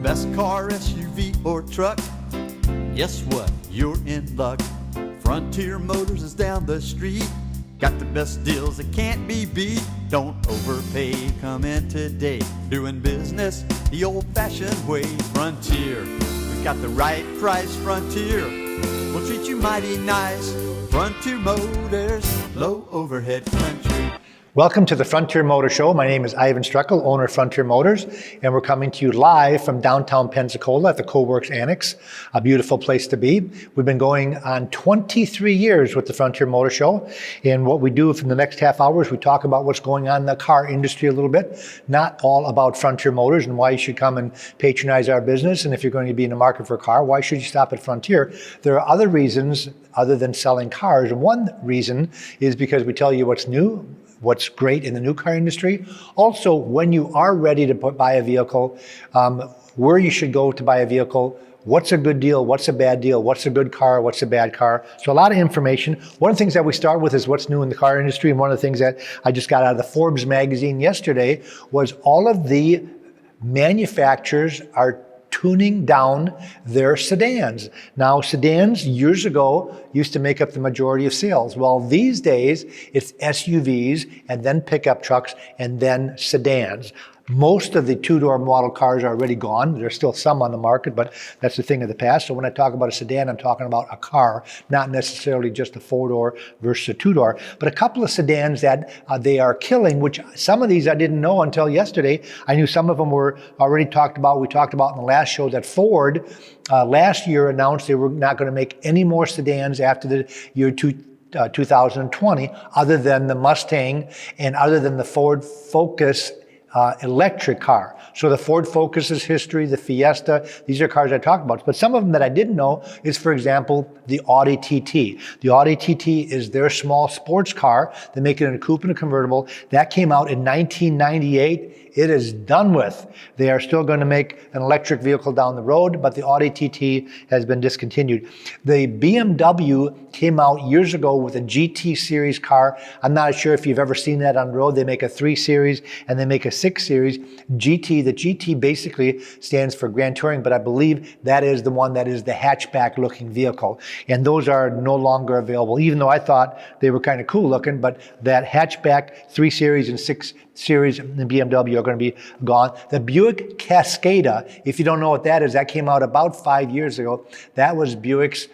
best car, SUV, or truck, guess what? You're in luck. Frontier Motors is down the street. Got the best deals that can't be beat. Don't overpay, come in today. Doing business the old-fashioned way. Frontier, we've got the right price. Frontier, we'll treat you mighty nice. Frontier Motors, low overhead country. Welcome to the Frontier Motor Show. My name is Iven Streckel, owner of Frontier Motors, and we're coming to you live from downtown Pensacola at the Cowork Annex, a beautiful place to be. We've been going on 23 years with the Frontier Motor Show, and what we do for the next half hour is we talk about what's going on in the car industry a little bit, not all about Frontier Motors and why you should come and patronize our business, and if you're going to be in the market for a car, why should you stop at Frontier? There are other reasons other than selling cars, and one reason is because we tell you what's new, what's great in the new car industry. Also, when you are ready to buy a vehicle, where you should go to buy a vehicle, what's a good deal, what's a bad deal, what's a good car, what's a bad car. So a lot of information. One of the things that we start with is what's new in the car industry, and one of the things that I just got out of the Forbes magazine yesterday was all of the manufacturers are tuning down their sedans. Now, sedans years ago used to make up the majority of sales. Well, these days it's SUVs and then pickup trucks and then sedans. Most of the two-door model cars are already gone. There's still some on the market, but that's the thing of the past. So when I talk about a sedan, I'm talking about a car, not necessarily just a four-door versus a two-door. But a couple of sedans that they are killing, which some of these I didn't know until yesterday. I knew some of them were already talked about. We talked about in the last show that Ford last year announced they were not going to make any more sedans after the year 2020, other than the Mustang and other than the Ford Focus electric car. So the Ford Focus's history, the Fiesta, these are cars I talked about. But some of them that I didn't know is, for example, the Audi TT. The Audi TT is their small sports car. They make it in a coupe and a convertible. That came out in 1998. It is done with. They are still going to make an electric vehicle down the road, but the Audi TT has been discontinued. The BMW came out years ago with a GT series car. I'm not sure if you've ever seen that on the road. They make a 3 Series and they make a 6 Series. GT, the GT basically stands for Grand Touring, but I believe that is the one that is the hatchback looking vehicle. And those are no longer available, even though I thought they were kind of cool looking, but that hatchback 3 Series and 6 Series in BMW are going to be gone. The Buick Cascada, if you don't know what that is, that came out about 5 years ago. That was Buick's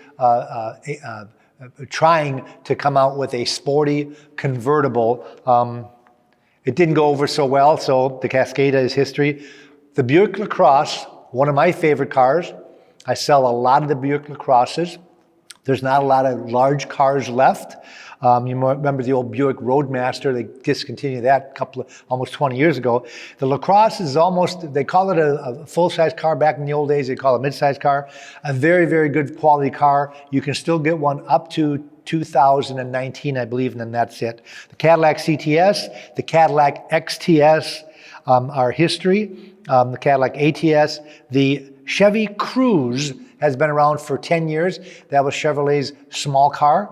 trying to come out with a sporty convertible. It didn't go over so well, so the Cascada is history. The Buick LaCrosse, one of my favorite cars. I sell a lot of the Buick LaCrosses. There's not a lot of large cars left. You might remember the old Buick Roadmaster. They discontinued that almost 20 years ago. The LaCrosse is almost, they call it a full-size car. Back in the old days, they call it a mid-size car. A very, very good quality car. You can still get one up to 2019, I believe, and then that's it. The Cadillac CTS, the Cadillac XTS are history. The Cadillac ATS, the Chevy Cruze has been around for 10 years. That was Chevrolet's small car.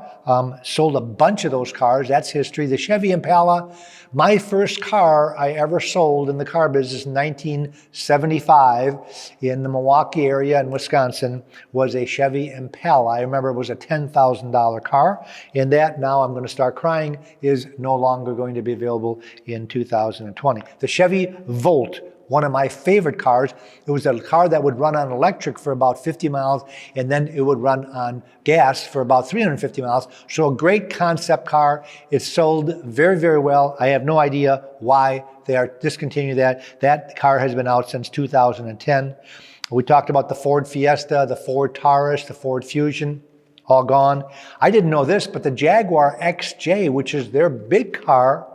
Sold a bunch of those cars. That's history. The Chevy Impala, my first car I ever sold in the car business in 1975 in the Milwaukee area in Wisconsin was a Chevy Impala. I remember it was a $10,000 car. And that, now I'm going to start crying, is no longer going to be available in 2020. The Chevy Volt, one of my favorite cars. It was a car that would run on electric for about 50 miles, and then it would run on gas for about 350 miles. So a great concept car. It sold very, very well. I have no idea why they are discontinuing that. That car has been out since 2010. We talked about the Ford Fiesta, the Ford Taurus, the Ford Fusion, all gone. I didn't know this, but the Jaguar XJ, which is their big car,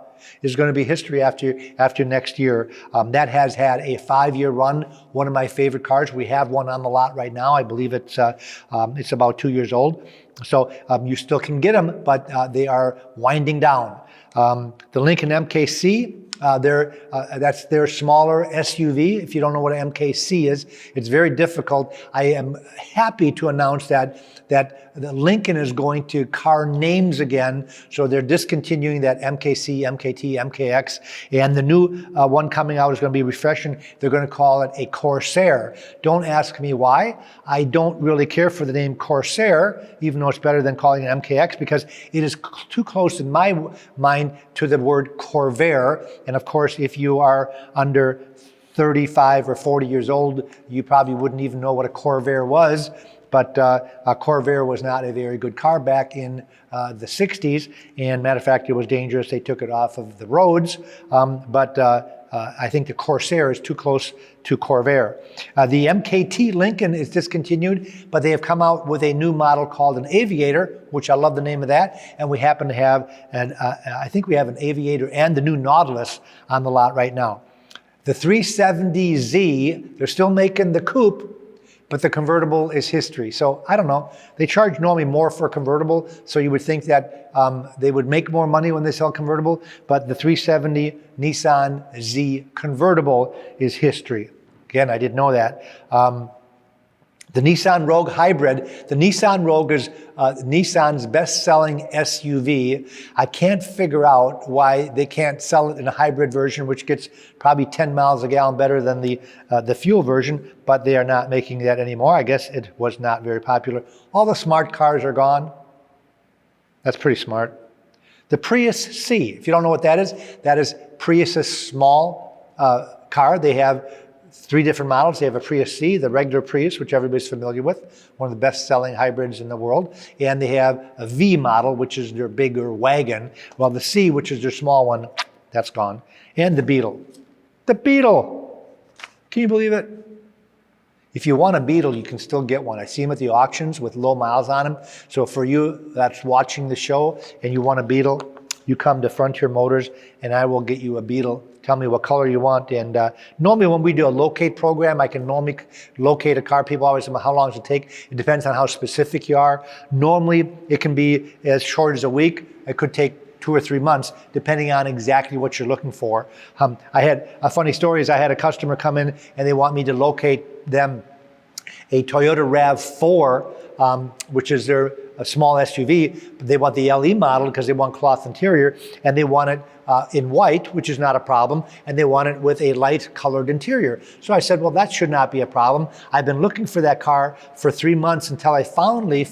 is going to be history after next year. That has had a 5-year run. One of my favorite cars. We have one on the lot right now. I believe it's about 2 years old. So you still can get them, but they are winding down. The Lincoln MKC, that's their smaller SUV. If you don't know what an MKC is, it's very difficult. I am happy to announce that the Lincoln is going to car names again. So they're discontinuing that MKC, MKT, MKX, and the new one coming out is going to be refreshing. They're going to call it a Corsair. Don't ask me why. I don't really care for the name Corsair, even though it's better than calling it MKX, because it is too close in my mind to the word Corvair. And of course, if you are under 35 or 40 years old, you probably wouldn't even know what a Corvair was. But a Corvair was not a very good car back in the 60s. And matter of fact, it was dangerous. They took it off of the roads. I think the Corsair is too close to Corvair. The MKT Lincoln is discontinued, but they have come out with a new model called an Aviator, which I love the name of that. And we happen to have, I think we have an Aviator and the new Nautilus on the lot right now. The 370Z, they're still making the coupe, but the convertible is history. So I don't know. They charge normally more for a convertible, so you would think that they would make more money when they sell convertible, but the 370 Nissan Z convertible is history. Again, I didn't know that. The Nissan Rogue Hybrid. The Nissan Rogue is Nissan's best-selling SUV. I can't figure out why they can't sell it in a hybrid version, which gets probably 10 miles a gallon better than the fuel version, but they are not making that anymore. I guess it was not very popular. All the smart cars are gone. That's pretty smart. The Prius C, if you don't know what that is Prius's small car. They have 3 different models. They have a Prius C, the regular Prius, which everybody's familiar with, one of the best-selling hybrids in the world. And they have a V model, which is their bigger wagon. Well, the C, which is their small one, that's gone. And the Beetle. The Beetle! Can you believe it? If you want a Beetle, you can still get one. I see them at the auctions with low miles on them. So for you that's watching the show and you want a Beetle, you come to Frontier Motors and I will get you a Beetle. Tell me what color you want. And normally when we do a locate program, I can normally locate a car. People always say, how long does it take? It depends on how specific you are. Normally it can be as short as a week. It could take 2 or 3 months, depending on exactly what you're looking for. I had a funny story is I had a customer come in and they want me to locate them a Toyota RAV4, which is their a small SUV. But they want the LE model because they want cloth interior, and they want it in white, which is not a problem, and they want it with a light colored interior. So I said, well, that should not be a problem. I've been looking for that car for 3 months until I finally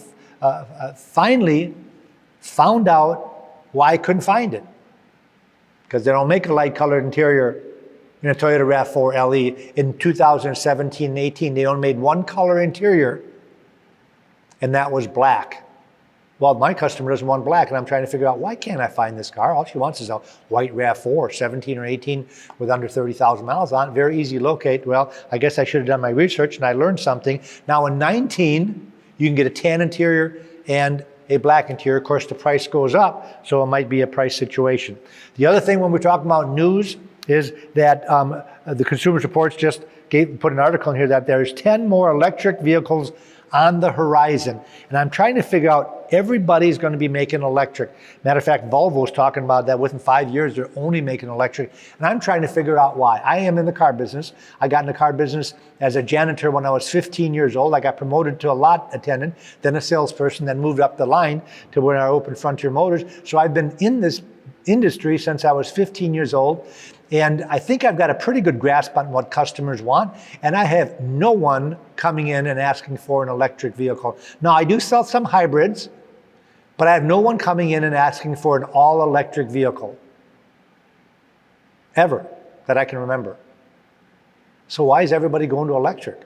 found out why I couldn't find it. Because they don't make a light colored interior in a Toyota RAV4 LE. In 2017 and 18, they only made one color interior, and that was black. Well, my customer doesn't want black, and I'm trying to figure out, why can't I find this car? All she wants is a white RAV4, 17 or 18 with under 30,000 miles on it. Very easy to locate. Well, I guess I should have done my research, and I learned something. Now in 19, you can get a tan interior and a black interior. Of course, the price goes up, so it might be a price situation. The other thing when we're talking about news is that the Consumer Reports just put an article in here that there's 10 more electric vehicles on the horizon. And I'm trying to figure out, everybody's going to be making electric. Matter of fact, Volvo's talking about that within 5 years, they're only making electric. And I'm trying to figure out why. I am in the car business. I got in the car business as a janitor when I was 15 years old. I got promoted to a lot attendant, then a salesperson, then moved up the line to when I opened Frontier Motors. So I've been in this industry since I was 15 years old. And I think I've got a pretty good grasp on what customers want. And I have no one coming in and asking for an electric vehicle. Now, I do sell some hybrids, but I have no one coming in and asking for an all-electric vehicle. Ever, that I can remember. So why is everybody going to electric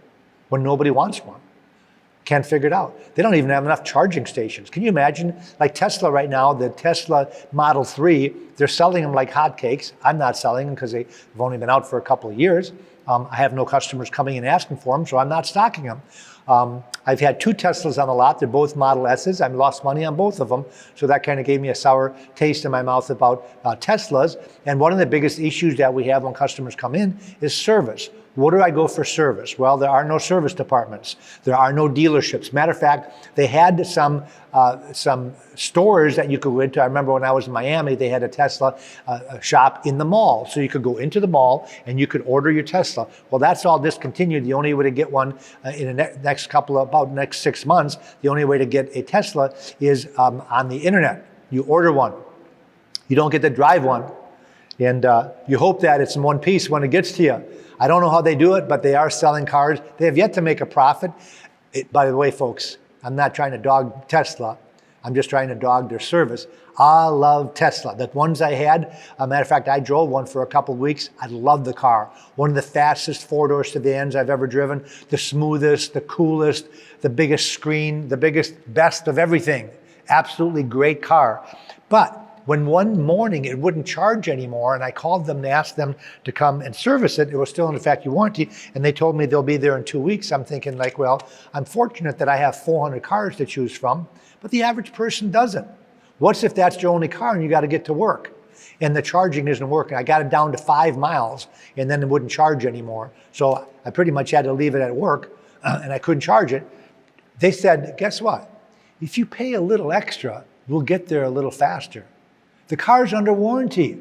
when nobody wants one? Can't figure it out. They don't even have enough charging stations. Can you imagine? Like Tesla right now, the Tesla Model 3, they're selling them like hotcakes. I'm not selling them because they've only been out for a couple of years. I have no customers coming in asking for them, so I'm not stocking them. I've had 2 Teslas on the lot. They're both Model S's. I've lost money on both of them, so that kind of gave me a sour taste in my mouth about Teslas. And one of the biggest issues that we have when customers come in is service. Where do I go for service? Well, there are no service departments. There are no dealerships. Matter of fact, they had some stores that you could go into. I remember when I was in Miami, they had a Tesla shop in the mall. So you could go into the mall and you could order your Tesla. Well, that's all discontinued. The only way to get one in the next 6 months, the only way to get a Tesla is on the internet. You order one. You don't get to drive one. And you hope that it's in one piece when it gets to you. I don't know how they do it, but they are selling cars. They have yet to make a profit. By the way, folks, I'm not trying to dog Tesla. I'm just trying to dog their service. I love Tesla. The ones I had, a matter of fact, I drove one for a couple of weeks. I love the car. One of the fastest four-door sedans I've ever driven. The smoothest, the coolest, the biggest screen, the biggest, best of everything. Absolutely great car. But when one morning it wouldn't charge anymore, and I called them and asked them to come and service it, it was still in the factory warranty, and they told me they'll be there in 2 weeks. I'm thinking like, well, I'm fortunate that I have 400 cars to choose from, but the average person doesn't. What's if that's your only car and you got to get to work and the charging isn't working? I got it down to 5 miles and then it wouldn't charge anymore. So I pretty much had to leave it at work and I couldn't charge it. They said, guess what? If you pay a little extra, we'll get there a little faster. The car's under warranty.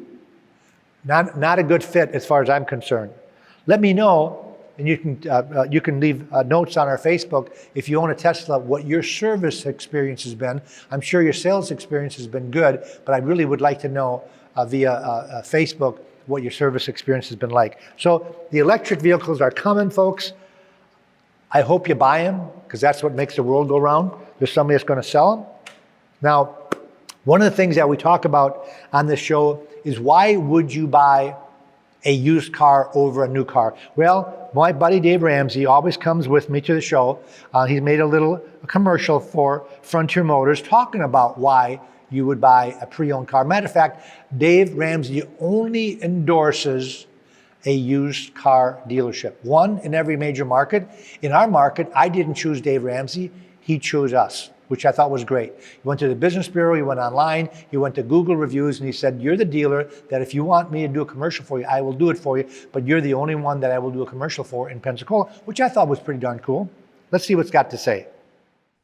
Not a good fit as far as I'm concerned. Let me know, and you can leave notes on our Facebook if you own a Tesla, what your service experience has been. I'm sure your sales experience has been good, but I really would like to know via Facebook what your service experience has been like. So the electric vehicles are coming, folks. I hope you buy them, because that's what makes the world go round. There's somebody that's going to sell them. Now, one of the things that we talk about on this show is, why would you buy a used car over a new car? Well, my buddy Dave Ramsey always comes with me to the show. He's made a little commercial for Frontier Motors talking about why you would buy a pre-owned car. Matter of fact, Dave Ramsey only endorses a used car dealership, one in every major market. In our market, I didn't choose Dave Ramsey, he chose us, which I thought was great. He went to the Business Bureau, he went online, he went to Google reviews, and he said, you're the dealer that if you want me to do a commercial for you, I will do it for you, but you're the only one that I will do a commercial for in Pensacola, which I thought was pretty darn cool. Let's see what's got to say.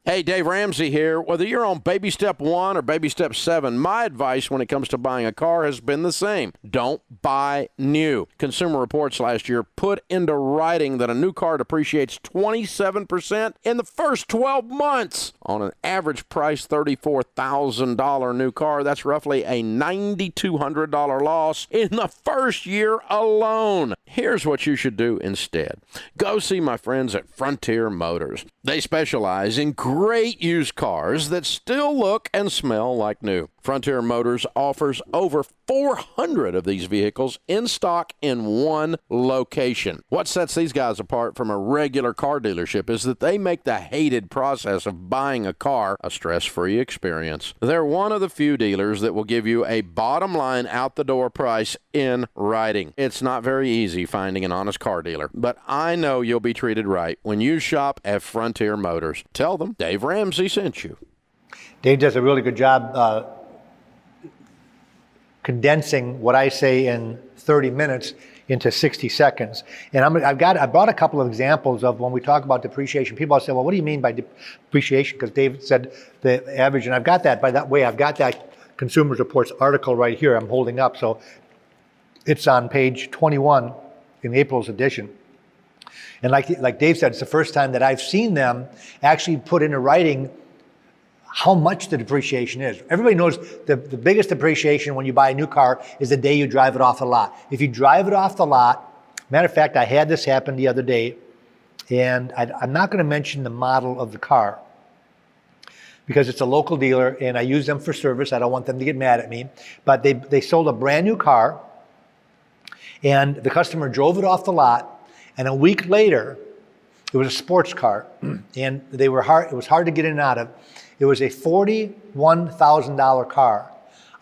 Hey, Dave Ramsey here. Whether you're on baby step 1 or baby step 7, my advice when it comes to buying a car has been the same. Don't buy new. Consumer Reports last year put into writing that a new car depreciates 27% in the first 12 months. On an average price $34,000 new car, that's roughly a $9,200 loss in the first year alone. Here's what you should do instead. Go see my friends at Frontier Motors. They specialize in great used cars that still look and smell like new. Frontier Motors offers over 400 of these vehicles in stock in one location. What sets these guys apart from a regular car dealership is that they make the hated process of buying a car a stress-free experience. They're one of the few dealers that will give you a bottom line out the door price in writing. It's not very easy finding an honest car dealer, but I know you'll be treated right when you shop at Frontier Motors. Tell them Dave Ramsey sent you. Dave does a really good job condensing what I say in 30 minutes into 60 seconds. And I brought a couple of examples of when we talk about depreciation. People say, well, what do you mean by depreciation? Because Dave said the average, and I've got that, by that way, I've got that Consumer Reports article right here I'm holding up. So it's on page 21 in April's edition. And like Dave said, it's the first time that I've seen them actually put into writing how much the depreciation is. Everybody knows the biggest depreciation when you buy a new car is the day you drive it off the lot. If you drive it off the lot, matter of fact, I had this happen the other day, and I'm not going to mention the model of the car because it's a local dealer and I use them for service. I don't want them to get mad at me. But they sold a brand new car and the customer drove it off the lot, and a week later, it was a sports car and it was hard to get in and out of. It was a $41,000 car.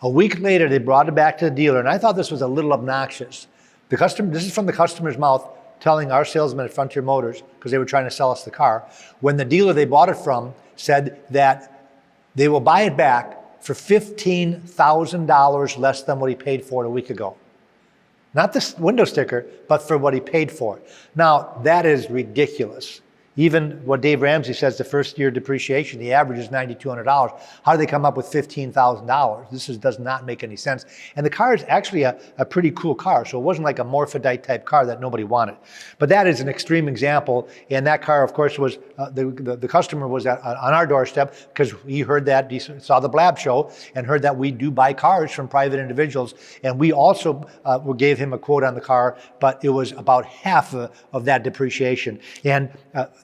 A week later, they brought it back to the dealer, and I thought this was a little obnoxious. This is from the customer's mouth telling our salesman at Frontier Motors, because they were trying to sell us the car, when the dealer they bought it from said that they will buy it back for $15,000 less than what he paid for it a week ago. Not the window sticker, but for what he paid for it. Now, that is ridiculous. Even what Dave Ramsey says, the first year depreciation, the average is $9,200. How do they come up with $15,000? This does not make any sense. And the car is actually a pretty cool car. So it wasn't like a Morphodite type car that nobody wanted. But that is an extreme example. And that car, of course, was the customer was on our doorstep because he heard that, he saw the Blab show and heard that we do buy cars from private individuals. And we also gave him a quote on the car, but it was about half of that depreciation. And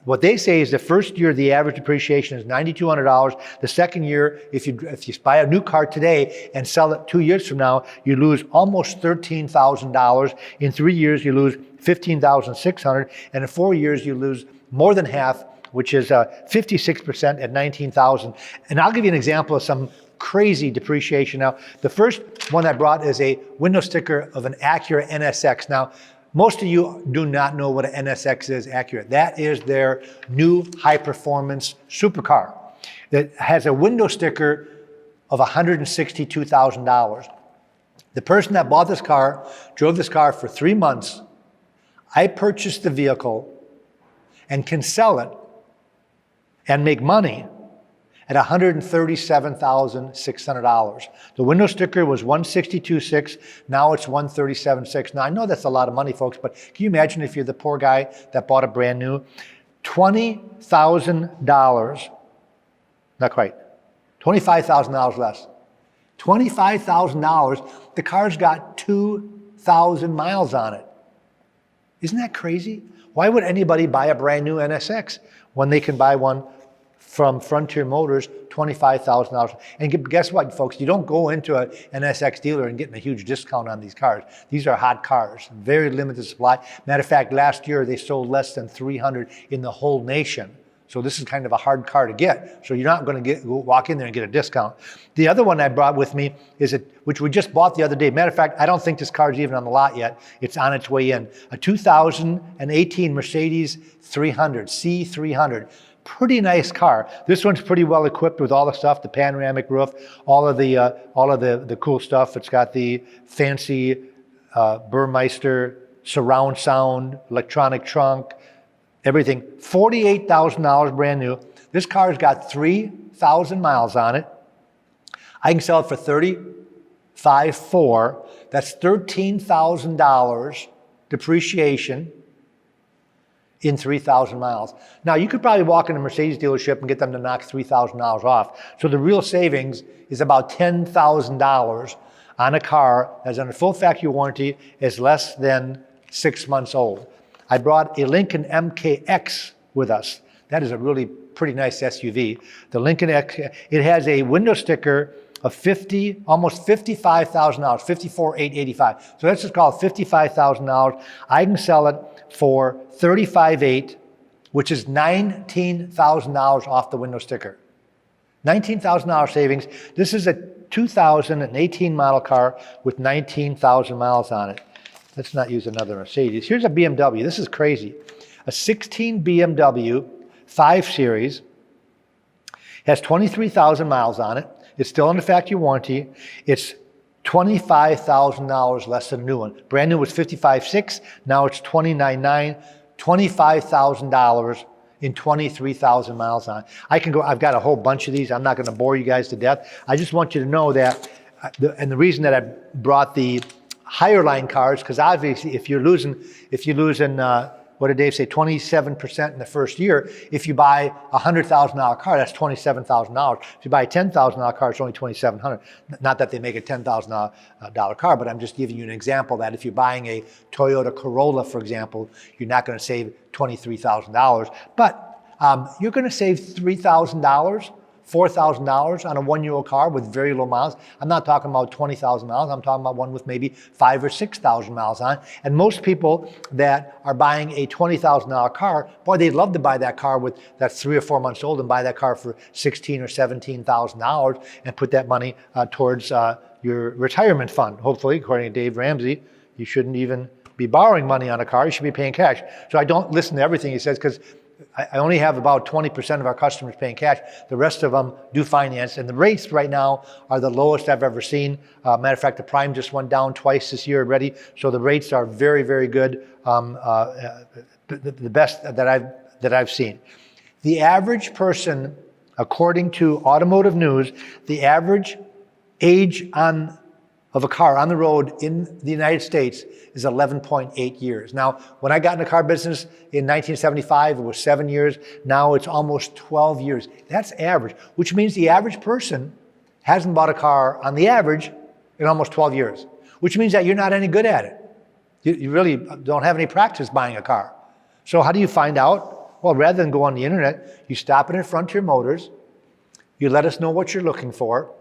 what they say is the first year, the average depreciation is $9,200. The second year, if you buy a new car today and sell it 2 years from now, you lose almost $13,000. In 3 years, you lose $15,600. And in 4 years, you lose more than half, which is 56% at $19,000. And I'll give you an example of some crazy depreciation. Now, the first one I brought is a window sticker of an Acura NSX. Now, most of you do not know what an NSX is, Acura. That is their new high-performance supercar that has a window sticker of $162,000. The person that bought this car drove this car for 3 months. I purchased the vehicle and can sell it and make money at $137,600. The window sticker was $162,600. Now it's $137,600. Now I know that's a lot of money, folks, but can you imagine if you're the poor guy that bought a brand new? $20,000, not quite, $25,000 less. $25,000, the car's got 2,000 miles on it. Isn't that crazy? Why would anybody buy a brand new NSX when they can buy one from Frontier Motors, $25,000. And guess what, folks? You don't go into an NSX dealer and get a huge discount on these cars. These are hot cars, very limited supply. Matter of fact, last year they sold less than 300 in the whole nation. So this is kind of a hard car to get. So you're not going to walk in there and get a discount. The other one I brought with me is which we just bought the other day. Matter of fact, I don't think this car is even on the lot yet. It's on its way in. A 2018 Mercedes 300, C300. Pretty nice car. This one's pretty well equipped with all the stuff, the panoramic roof, all of the cool stuff. It's got the fancy Burmeister surround sound, electronic trunk, everything. $48,000 brand new. This car's got 3,000 miles on it. I can sell it for $35,400. That's $13,000 depreciation in 3,000 miles. Now, you could probably walk in a Mercedes dealership and get them to knock $3,000 off. So the real savings is about $10,000 on a car that's under full factory warranty, is less than 6 months old. I brought a Lincoln MKX with us. That is a really pretty nice SUV. The Lincoln X, it has a window sticker of almost $55,000, $54,885. So let's just call it $55,000. I can sell it for $35,800, which is $19,000 off the window sticker. $19,000 savings. This is a 2018 model car with 19,000 miles on it. Let's not use another Mercedes. Here's a BMW. This is crazy. A 16 BMW 5 Series has 23,000 miles on it. It's still under factory warranty. It's $25,000 less than a new one. Brand new was $55,600. Now it's $29,900. $25,000 in 23,000 miles on. I've got a whole bunch of these. I'm not going to bore you guys to death. I just want you to know that, and the reason that I brought the higher line cars, because obviously if you're losing, what did Dave say, 27% in the first year. If you buy a $100,000 car, that's $27,000. If you buy a $10,000 car, it's only $2,700. Not that they make a $10,000 car, but I'm just giving you an example that if you're buying a Toyota Corolla, for example, you're not going to save $23,000. But you're going to save $3,000, $4,000 on a one-year-old car with very low miles. I'm not talking about 20,000 miles. I'm talking about one with maybe 5,000 or 6,000 miles on. And most people that are buying a $20,000 car, boy, they'd love to buy that car that's 3 or 4 months old and buy that car for $16,000 or $17,000 and put that money towards your retirement fund. Hopefully, according to Dave Ramsey, you shouldn't even be borrowing money on a car. You should be paying cash. So I don't listen to everything he says because I only have about 20% of our customers paying cash. The rest of them do finance. And the rates right now are the lowest I've ever seen. Matter of fact, the prime just went down twice this year already. So the rates are very, very good. The best that that I've seen. The average person, according to Automotive News, the average age of a car on the road in the United States is 11.8 years. Now, when I got in the car business in 1975, it was 7 years. Now it's almost 12 years. That's average, which means the average person hasn't bought a car on the average in almost 12 years, which means that you're not any good at it. You really don't have any practice buying a car. So how do you find out? Well, rather than go on the internet, you stop it at Frontier Motors. You let us know what you're looking for.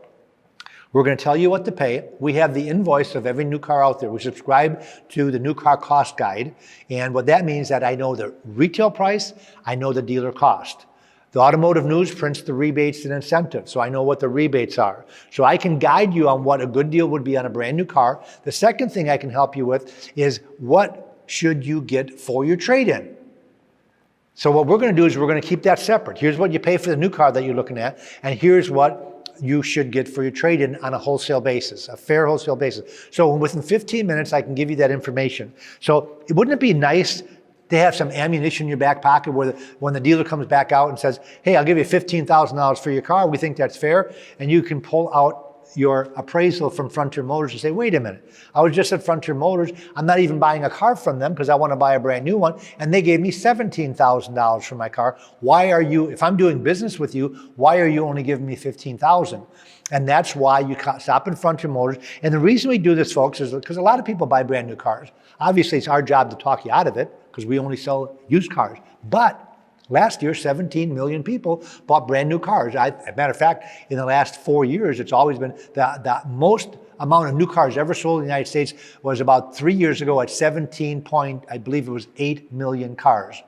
We're going to tell you what to pay. We have the invoice of every new car out there. We subscribe to the new car cost guide. And what that means is that I know the retail price, I know the dealer cost. The Automotive News prints the rebates and incentives, so I know what the rebates are. So I can guide you on what a good deal would be on a brand new car. The second thing I can help you with is what should you get for your trade-in. So what we're going to do is we're going to keep that separate. Here's what you pay for the new car that you're looking at, and here's what you should get for your trade-in on a wholesale basis, a fair wholesale basis. So within 15 minutes, I can give you that information. So wouldn't it be nice to have some ammunition in your back pocket where when the dealer comes back out and says, hey, I'll give you $15,000 for your car, we think that's fair, and you can pull out your appraisal from Frontier Motors and say, wait a minute, I was just at Frontier Motors, I'm not even buying a car from them because I want to buy a brand new one, and they gave me $17,000 for my car. Why are you, if I'm doing business with you, why are you only giving me $15,000? And that's why you stop in Frontier Motors. And the reason we do this, folks, is because a lot of people buy brand new cars. Obviously, it's our job to talk you out of it because we only sell used cars. But last year, 17 million people bought brand new cars. As a matter of fact, in the last 4 years, it's always been the most amount of new cars ever sold in the United States was about 3 years ago at 8 million cars.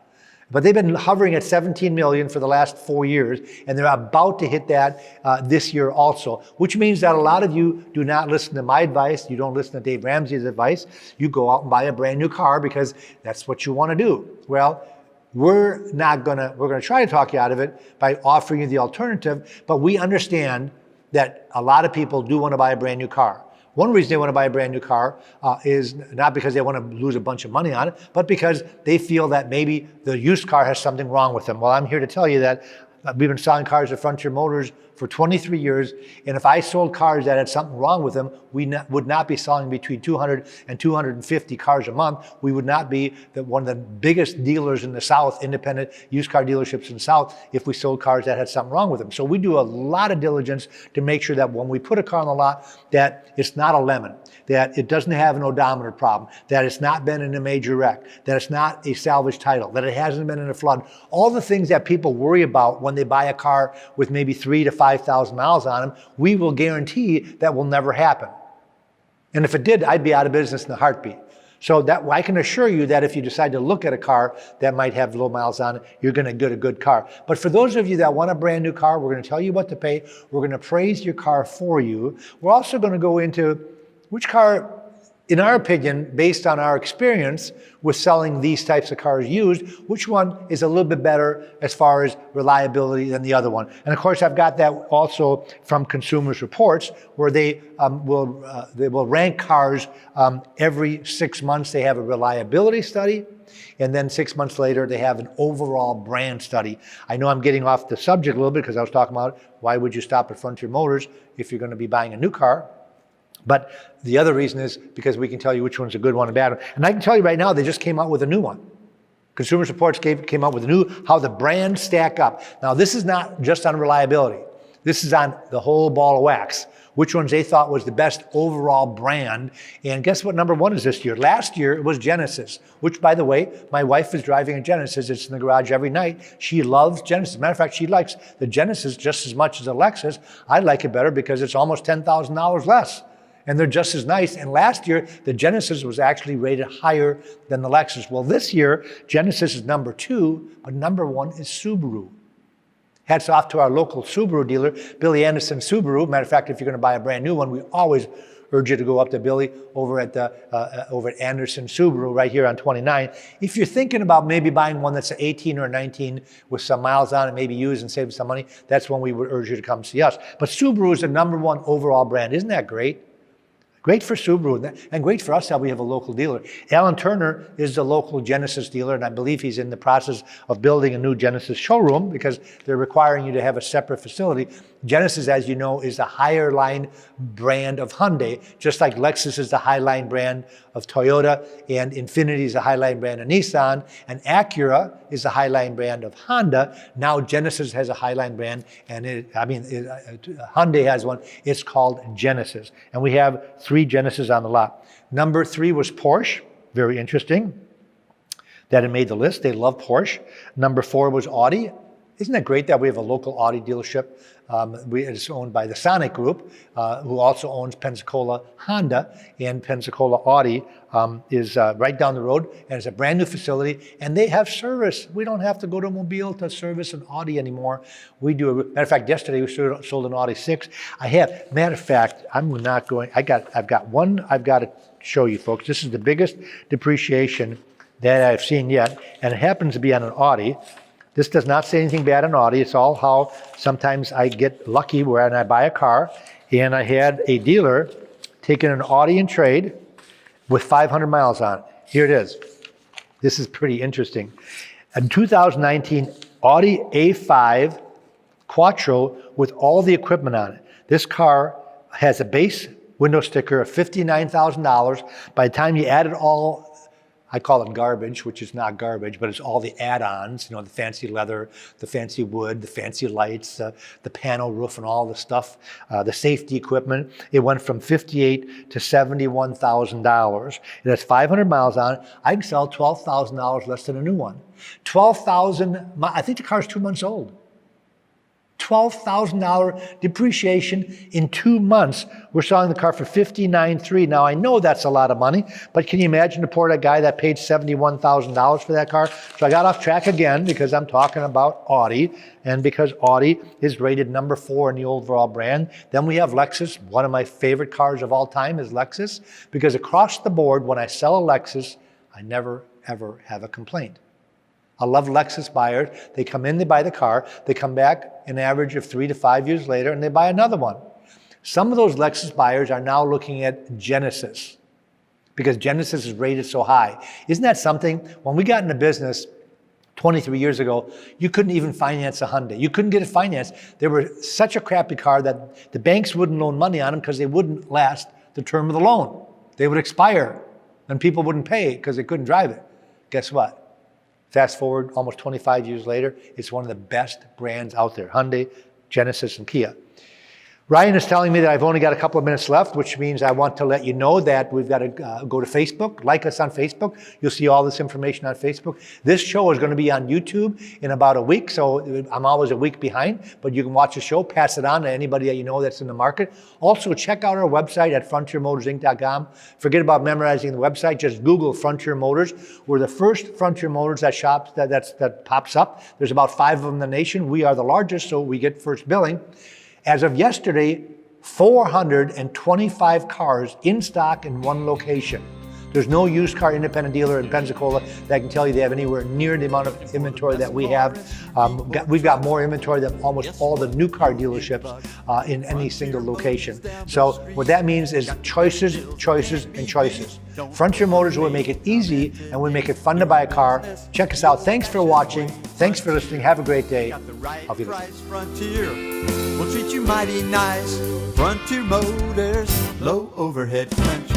But they've been hovering at 17 million for the last 4 years, and they're about to hit that this year also, which means that a lot of you do not listen to my advice. You don't listen to Dave Ramsey's advice. You go out and buy a brand new car because that's what you want to do. Well, we're going to try to talk you out of it by offering you the alternative, but we understand that a lot of people do want to buy a brand new car. One reason they want to buy a brand new car is not because they want to lose a bunch of money on it, but because they feel that maybe the used car has something wrong with them. Well, I'm here to tell you that we've been selling cars at Frontier Motors for 23 years, and if I sold cars that had something wrong with them, we would not be selling between 200 and 250 cars a month. We would not be one of the biggest dealers in the South, independent used car dealerships in the South, if we sold cars that had something wrong with them. So we do a lot of diligence to make sure that when we put a car on the lot, that it's not a lemon, that it doesn't have an odometer problem, that it's not been in a major wreck, that it's not a salvage title, that it hasn't been in a flood. All the things that people worry about when they buy a car with maybe 3,000 to 5,000 miles on them, we will guarantee that will never happen. And if it did, I'd be out of business in a heartbeat. So that I can assure you that if you decide to look at a car that might have low miles on it, you're going to get a good car. But for those of you that want a brand new car, we're going to tell you what to pay. We're going to appraise your car for you. We're also going to go into which car, in our opinion, based on our experience with selling these types of cars used, which one is a little bit better as far as reliability than the other one. And of course, I've got that also from Consumers Reports, where they will rank cars every 6 months. They have a reliability study, and then 6 months later, they have an overall brand study. I know I'm getting off the subject a little bit because I was talking about why would you stop at Frontier Motors if you're going to be buying a new car. But the other reason is because we can tell you which one's a good one and a bad one. And I can tell you right now, they just came out with a new one. Consumer Reports came out with a new, how the brands stack up. Now, this is not just on reliability. This is on the whole ball of wax. Which ones they thought was the best overall brand. And guess what number one is this year? Last year, it was Genesis, which, by the way, my wife is driving a Genesis. It's in the garage every night. She loves Genesis. As a matter of fact, she likes the Genesis just as much as the Lexus. I like it better because it's almost $10,000 less. And they're just as nice. And last year, the Genesis was actually rated higher than the Lexus. Well, this year, Genesis is number 2, but number 1 is Subaru. Hats off to our local Subaru dealer, Billy Anderson Subaru. Matter of fact, if you're going to buy a brand new one, we always urge you to go up to Billy over at Anderson Subaru right here on 29. If you're thinking about maybe buying one that's an 18 or a 19 with some miles on it, maybe used and save some money, that's when we would urge you to come see us. But Subaru is the number 1 overall brand. Isn't that great? Great for Subaru and great for us that we have a local dealer. Alan Turner is the local Genesis dealer, and I believe he's in the process of building a new Genesis showroom because they're requiring you to have a separate facility. Genesis, as you know, is the higher line brand of Hyundai, just like Lexus is the high line brand of Toyota, and Infiniti is the high line brand of Nissan, and Acura is the high line brand of Honda. Now Genesis has a high line brand, and Hyundai has one. It's called Genesis, and we have 3 Genesis on the lot. Number 3 was Porsche. Very interesting that it made the list. They love Porsche. Number 4 was Audi. Isn't that great that we have a local Audi dealership? It's owned by the Sonic Group, who also owns Pensacola Honda, and Pensacola Audi is right down the road, and it's a brand new facility, and they have service. We don't have to go to Mobile to service an Audi anymore. We do. Matter of fact, yesterday we sold an Audi 6. Matter of fact, I've got to show you folks. This is the biggest depreciation that I've seen yet, and it happens to be on an Audi. This does not say anything bad on Audi. It's all how sometimes I get lucky when I buy a car, and I had a dealer taking an Audi in trade with 500 miles on it. Here it is. This is pretty interesting. In 2019, Audi A5 Quattro with all the equipment on it. This car has a base window sticker of $59,000. By the time you add it all, I call it garbage, which is not garbage, but it's all the add-ons, the fancy leather, the fancy wood, the fancy lights, the panel roof and all the stuff, the safety equipment. It went from $58,000 to $71,000. It has 500 miles on it. I can sell $12,000 less than a new one. I think the car's 2 months old. $12,000 depreciation in 2 months. We're selling the car for $59,300. Now, I know that's a lot of money, but can you imagine the poor guy that paid $71,000 for that car? So I got off track again because I'm talking about Audi, and because Audi is rated number 4 in the overall brand. Then we have Lexus. One of my favorite cars of all time is Lexus, because across the board, when I sell a Lexus, I never, ever have a complaint. I love Lexus buyers. They come in, they buy the car, they come back an average of 3 to 5 years later, and they buy another one. Some of those Lexus buyers are now looking at Genesis because Genesis is rated so high. Isn't that something? When we got into business 23 years ago, you couldn't even finance a Hyundai. You couldn't get it financed. They were such a crappy car that the banks wouldn't loan money on them because they wouldn't last the term of the loan. They would expire, and people wouldn't pay because they couldn't drive it. Guess what? Fast forward almost 25 years later, it's one of the best brands out there, Hyundai, Genesis, and Kia. Ryan is telling me that I've only got a couple of minutes left, which means I want to let you know that we've got to go to Facebook. Like us on Facebook. You'll see all this information on Facebook. This show is going to be on YouTube in about a week, so I'm always a week behind, but you can watch the show, pass it on to anybody that you know that's in the market. Also, check out our website at frontiermotorsinc.com. Forget about memorizing the website. Just Google Frontier Motors. We're the first Frontier Motors that pops up. There's about 5 of them in the nation. We are the largest, so we get first billing. As of yesterday, 425 cars in stock in one location. There's no used car independent dealer in Pensacola that can tell you they have anywhere near the amount of inventory that we have. We've got more inventory than almost all the new car dealerships in any single location. So what that means is choices, choices, and choices. Frontier Motors will make it easy and will make it fun to buy a car. Check us out. Thanks for watching. Thanks for listening. Have a great day. I'll be listening. Frontier will treat you mighty nice. Frontier Motors, low overhead country.